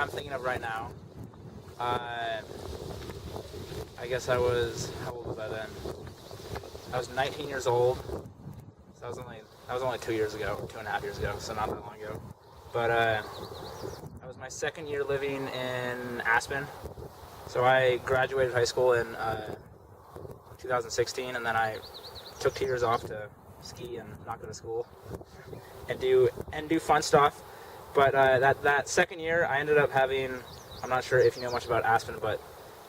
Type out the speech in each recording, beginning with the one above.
I'm thinking of right now. I guess how old was I then? I was 19 years old. So that was only 2 years ago, 2.5 years ago, so not that long ago. But that was my second year living in Aspen. So I graduated high school in 2016, and then I took 2 years off to ski and not go to school and do fun stuff. But that second year, I ended up having, I'm not sure if you know much about Aspen, but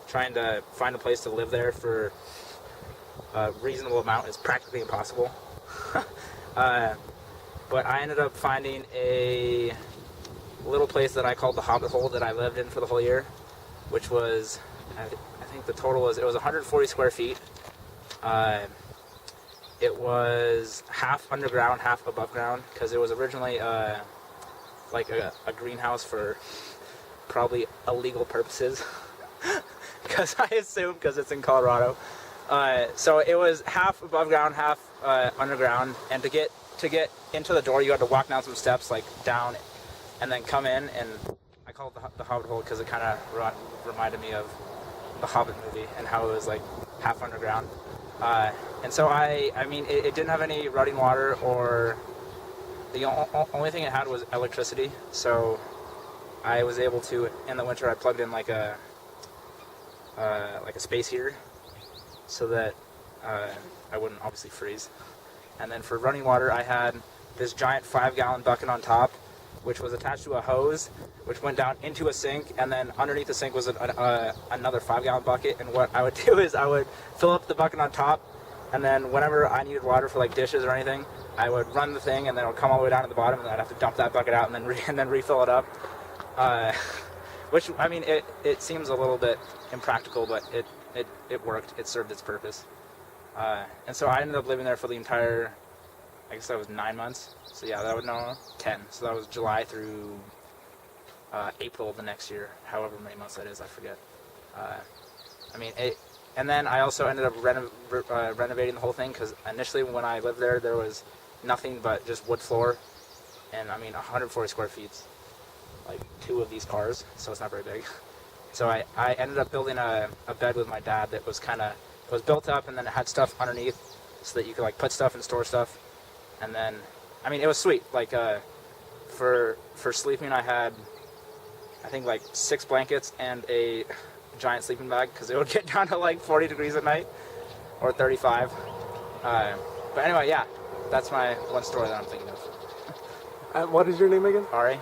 trying to find a place to live there for a reasonable amount is practically impossible. But I ended up finding a little place that I called the Hobbit Hole that I lived in for the whole year, which was, I think the total was, it was 140 square feet. It was half underground, half above ground, because it was originally like a greenhouse for probably illegal purposes, because I assume because it's in Colorado. So it was half above ground, half underground, and to get into the door, you had to walk down some steps, like down, and then come in. And I call it the Hobbit Hole because it kind of reminded me of the Hobbit movie and how it was like half underground. And so I mean, it didn't have any running water, or the only thing it had was electricity. So I was able to, in the winter, I plugged in like a space heater so that I wouldn't obviously freeze. And then for running water, I had this giant 5-gallon bucket on top, which was attached to a hose, which went down into a sink, and then underneath the sink was another 5-gallon bucket. And what I would do is I would fill up the bucket on top, and then whenever I needed water for like dishes or anything, I would run the thing, and then it would come all the way down to the bottom, and then I'd have to dump that bucket out and then refill it up. Which, I mean, it seems a little bit impractical, but it worked. It served its purpose. And so I ended up living there for the entire, I guess that was 9 months. So yeah, that would no 10. So that was July through April of the next year, however many months that is, I forget. I mean, and then I also ended up renovating the whole thing, because initially when I lived there, there was nothing but just wood floor, and I mean 140 square feet, like 2 of these cars, so it's not very big. So I ended up building a bed with my dad that was was built up, and then it had stuff underneath so that you could like put stuff and store stuff. And then, I mean, it was sweet. Like for sleeping, I had, I think, like 6 blankets and a giant sleeping bag, because it would get down to like 40 degrees at night, or 35. But anyway, yeah, that's my one story that I'm thinking of. What is your name again? Ari.